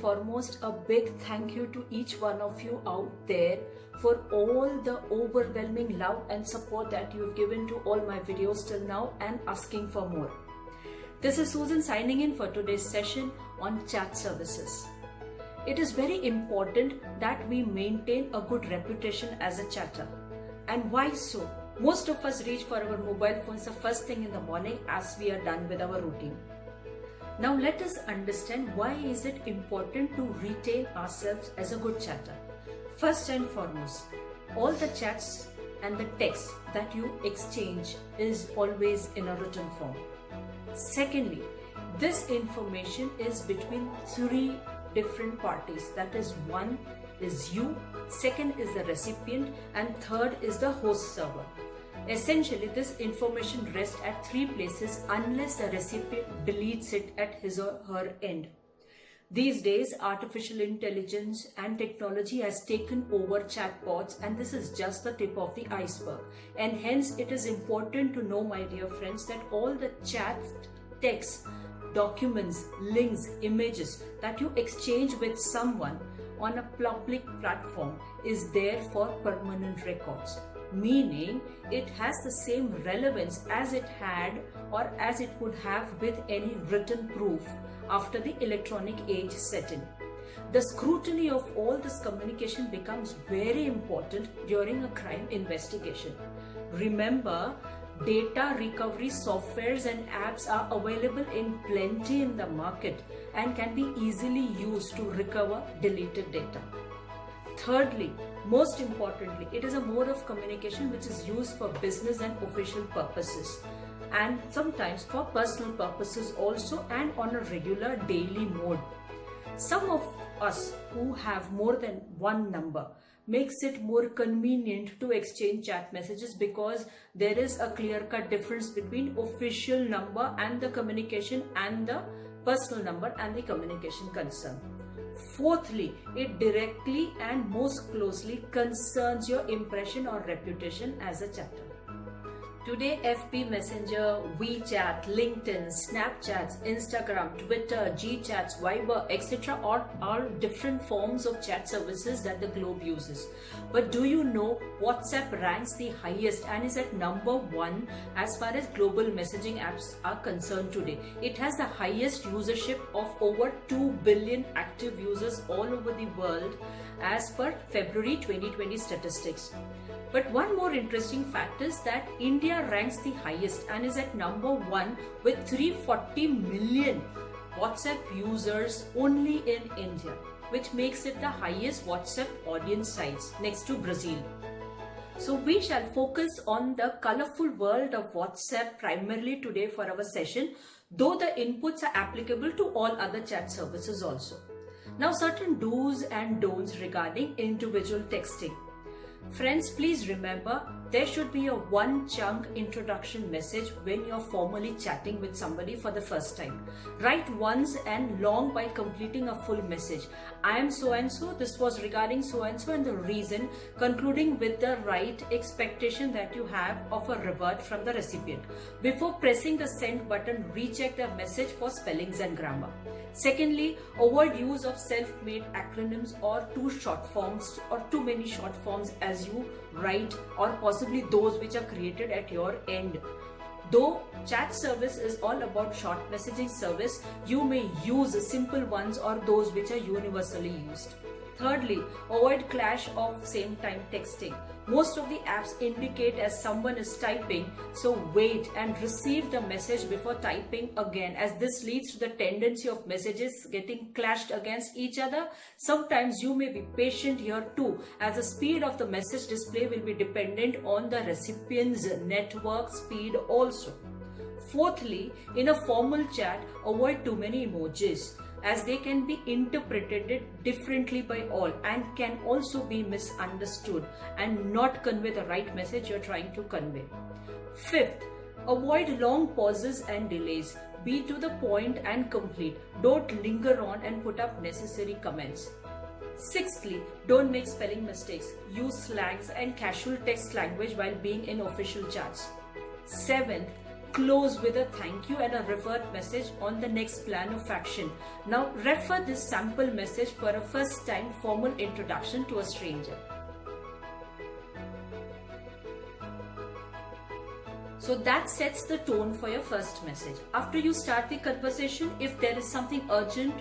foremost, a big thank you to each one of you out there for all the overwhelming love and support that you've given to all my videos till now and asking for more. This is Susan signing in for today's session on chat services. It is very important that we maintain a good reputation as a chatter. And why so? Most of us reach for our mobile phones the first thing in the morning as we are done with our routine. Now let us understand why is it important to retain ourselves as a good chatter. First and foremost, all the chats and the text that you exchange is always in a written form. Secondly, this information is between three different parties. That is, one is you, second is the recipient, and third is the host server. Essentially, this information rests at three places unless the recipient deletes it at his or her end. These days, artificial intelligence and technology has taken over chatbots, and this is just the tip of the iceberg. And hence, it is important to know, my dear friends, that all the chat, text, documents, links, images that you exchange with someone on a public platform is there for permanent records. Meaning it has the same relevance as it had or as it would have with any written proof after the electronic age set in. The scrutiny of all this communication becomes very important during a crime investigation. Remember, data recovery softwares and apps are available in plenty in the market and can be easily used to recover deleted data. Thirdly, most importantly, it is a mode of communication which is used for business and official purposes, and sometimes for personal purposes also, and on a regular daily mode. Some of us who have more than one number makes it more convenient to exchange chat messages because there is a clear-cut difference between official number and the communication and the personal number and the communication concerned. Fourthly, it directly and most closely concerns your impression or reputation as a chatter. Today, FB Messenger, WeChat, LinkedIn, Snapchats, Instagram, Twitter, GChats, Viber, etc. are all different forms of chat services that the globe uses. But do you know WhatsApp ranks the highest and is at number one as far as global messaging apps are concerned today? It has the highest usership of over 2 billion active users all over the world as per February 2020 statistics. But one more interesting fact is that India ranks the highest and is at number one with 340 million WhatsApp users only in India, which makes it the highest WhatsApp audience size next to Brazil. So we shall focus on the colorful world of WhatsApp primarily today for our session, though the inputs are applicable to all other chat services also. Now, certain do's and don'ts regarding individual texting. Friends, please remember there should be a one chunk introduction message when you're formally chatting with somebody for the first time. Write once and long by completing a full message. I am so and so, this was regarding so and so and the reason, concluding with the right expectation that you have of a revert from the recipient. Before pressing the send button, recheck the message for spellings and grammar. Secondly, avoid use of self-made acronyms or too many short forms as you write, or possibly those which are created at your end. Though chat service is all about short messaging service, you may use simple ones or those which are universally used. Thirdly, avoid clash of same time texting. Most of the apps indicate as someone is typing, so wait and receive the message before typing again, as this leads to the tendency of messages getting clashed against each other. Sometimes you may be patient here too, as the speed of the message display will be dependent on the recipient's network speed also. Fourthly, in a formal chat, avoid too many emojis, as they can be interpreted differently by all and can also be misunderstood and not convey the right message you're trying to convey. Fifth, avoid long pauses and delays. Be to the point and complete. Don't linger on and put up necessary comments. Sixthly, don't make spelling mistakes. Use slangs and casual text language while being in official chats. Seventh, close with a thank you and a revert message on the next plan of action. Now refer this sample message for a first time formal introduction to a stranger. So that sets the tone for your first message. After you start the conversation, if there is something urgent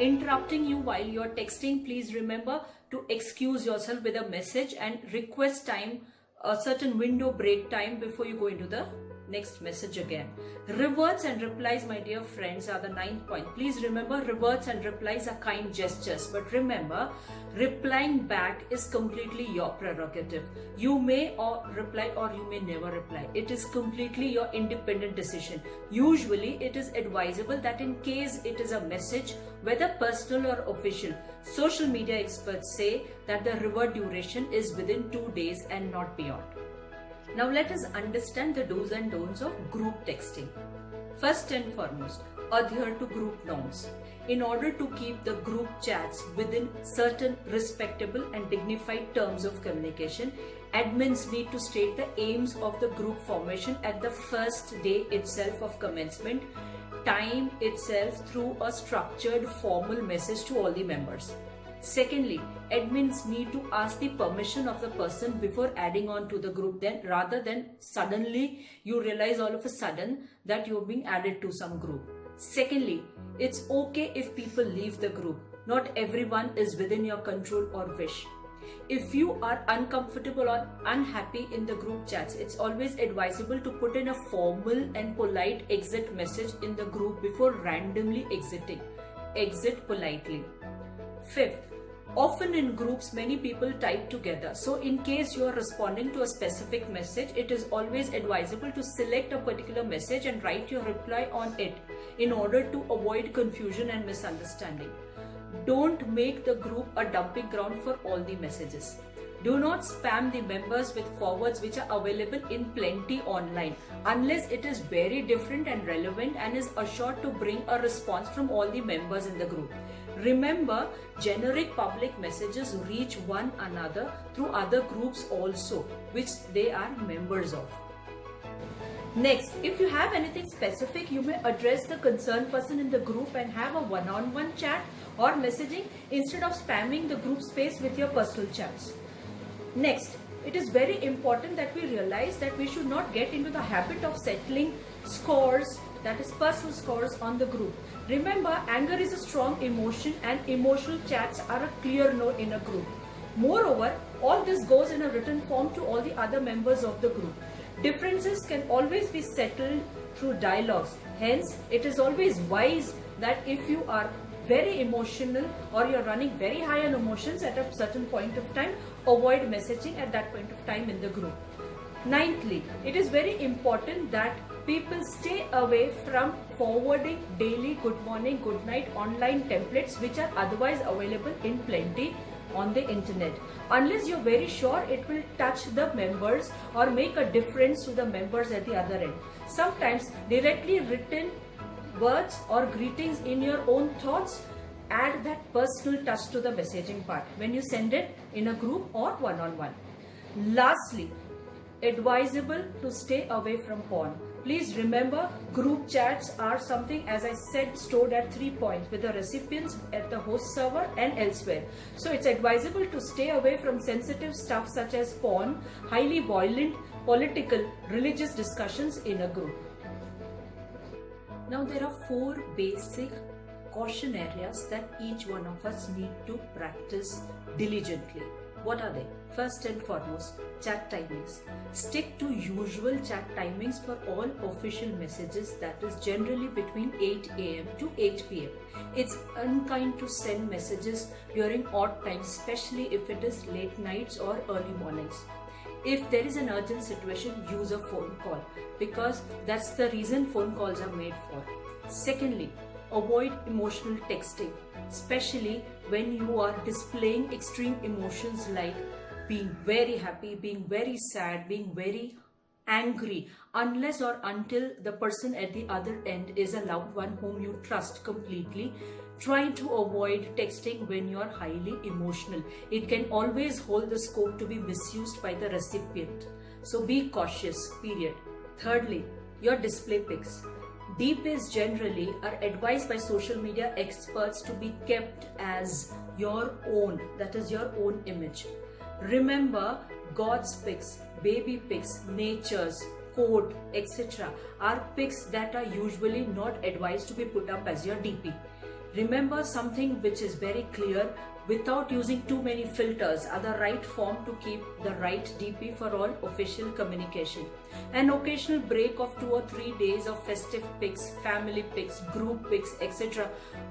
interrupting you while you are texting, please remember to excuse yourself with a message and request time, a certain window break time before you go into the next message again. Reverts and replies, my dear friends, are the 9th point. Please remember, reverts and replies are kind gestures, but remember, replying back is completely your prerogative. You may or reply or you may never reply. It is completely your independent decision. Usually it is advisable that in case it is a message, whether personal or official, social media experts say that the revert duration is within 2 days and not beyond. Now let us understand the do's and don'ts of group texting. First and foremost, adhere to group norms. In order to keep the group chats within certain respectable and dignified terms of communication, admins need to state the aims of the group formation at the first day itself of commencement, time itself through a structured formal message to all the members. Secondly, admins need to ask the permission of the person before adding on to the group, then rather than suddenly you realize all of a sudden that you're being added to some group. Secondly, it's okay if people leave the group. Not everyone is within your control or wish. If you are uncomfortable or unhappy in the group chats, it's always advisable to put in a formal and polite exit message in the group before randomly exiting. Exit politely. Fifth, often in groups, many people type together. So in case you are responding to a specific message, it is always advisable to select a particular message and write your reply on it in order to avoid confusion and misunderstanding. Don't make the group a dumping ground for all the messages. Do not spam the members with forwards which are available in plenty online unless it is very different and relevant and is assured to bring a response from all the members in the group. Remember, generic public messages reach one another through other groups also, which they are members of. Next, if you have anything specific, you may address the concerned person in the group and have a one-on-one chat or messaging instead of spamming the group space with your personal chats. Next, it is very important that we realize that we should not get into the habit of settling scores, that is personal scores, on the group. Remember, anger is a strong emotion and emotional chats are a clear no in a group. Moreover, all this goes in a written form to all the other members of the group. Differences can always be settled through dialogues. Hence, it is always wise that if you are very emotional or you're running very high on emotions at a certain point of time, avoid messaging at that point of time in the group. Ninthly, it is very important that people stay away from forwarding daily good morning, good night online templates which are otherwise available in plenty on the internet. Unless you're very sure it will touch the members or make a difference to the members at the other end. Sometimes directly written words or greetings in your own thoughts add that personal touch to the messaging part when you send it in a group or one-on-one. Lastly, advisable to stay away from porn. Please remember, group chats are something, as I said, stored at 3 points with the recipients at the host server and elsewhere. So it's advisable to stay away from sensitive stuff such as porn, highly violent, political, religious discussions in a group. Now there are 4 basic caution areas that each one of us need to practice diligently. What are they? First and foremost, chat timings. Stick to usual chat timings for all official messages, that is generally between 8 AM to 8 PM. It's unkind to send messages during odd times, especially if it is late nights or early mornings. If there is an urgent situation, use a phone call because that's the reason phone calls are made for. Secondly, avoid emotional texting, especially when you are displaying extreme emotions like being very happy, being very sad, being very angry, unless or until the person at the other end is a loved one whom you trust completely. Try to avoid texting when you are highly emotional. It can always hold the scope to be misused by the recipient. So be cautious, period. Thirdly, your display pics. DPs generally are advised by social media experts to be kept as your own, that is your own image. Remember, God's pics, baby pics, nature's, quote, etc. are pics that are usually not advised to be put up as your DP. Remember something which is very clear: without using too many filters are the right form to keep the right DP for all official communication. An occasional break of 2 or 3 days of festive pics, family pics, group pics, etc.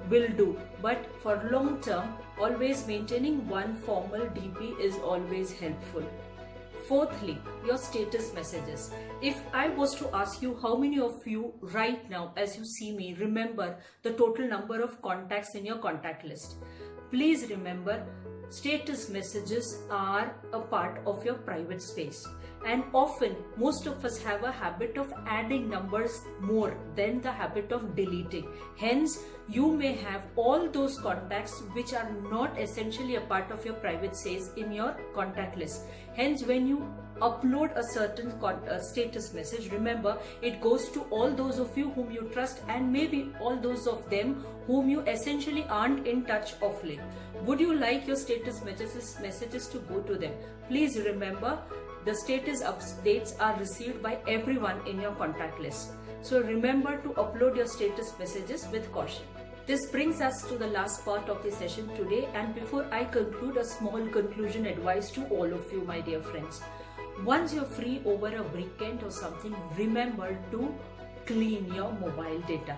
will do. But for long term, always maintaining one formal DP is always helpful. Fourthly, your status messages. If I was to ask you how many of you right now, as you see me, remember the total number of contacts in your contact list, please remember, status messages are a part of your private space. And often, most of us have a habit of adding numbers more than the habit of deleting. Hence, you may have all those contacts which are not essentially a part of your private space in your contact list. Hence, when you upload a certain status message, remember, it goes to all those of you whom you trust and maybe all those of them whom you essentially aren't in touch of late. Would you like your status messages to go to them? Please remember, the status updates are received by everyone in your contact list. So remember to upload your status messages with caution. This brings us to the last part of the session today, and before I conclude, a small conclusion advice to all of you, my dear friends. Once you're free over a weekend or something, remember to clean your mobile data.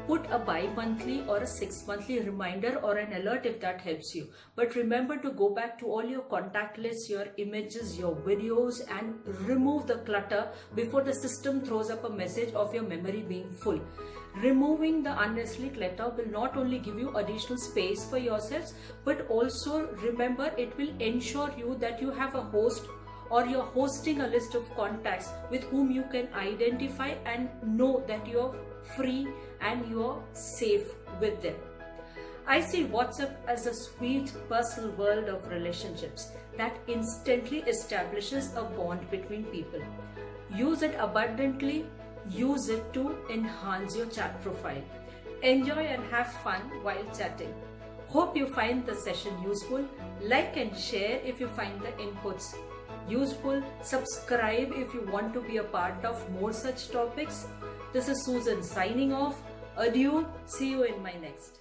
Put a bi-monthly or a 6-monthly reminder or an alert if that helps you. But remember to go back to all your contact lists, your images, your videos, and remove the clutter before the system throws up a message of your memory being full. Removing the unnecessary clutter will not only give you additional space for yourselves, but also remember, it will ensure you that you have a host or you're hosting a list of contacts with whom you can identify and know that you're free and you're safe with them. I see WhatsApp as a sweet personal world of relationships that instantly establishes a bond between people. Use it abundantly. Use it to enhance your chat profile. Enjoy and have fun while chatting. Hope you find the session useful. Like and share if you find the inputs useful. Subscribe if you want to be a part of more such topics. This is Susan signing off. Adieu. See you in my next.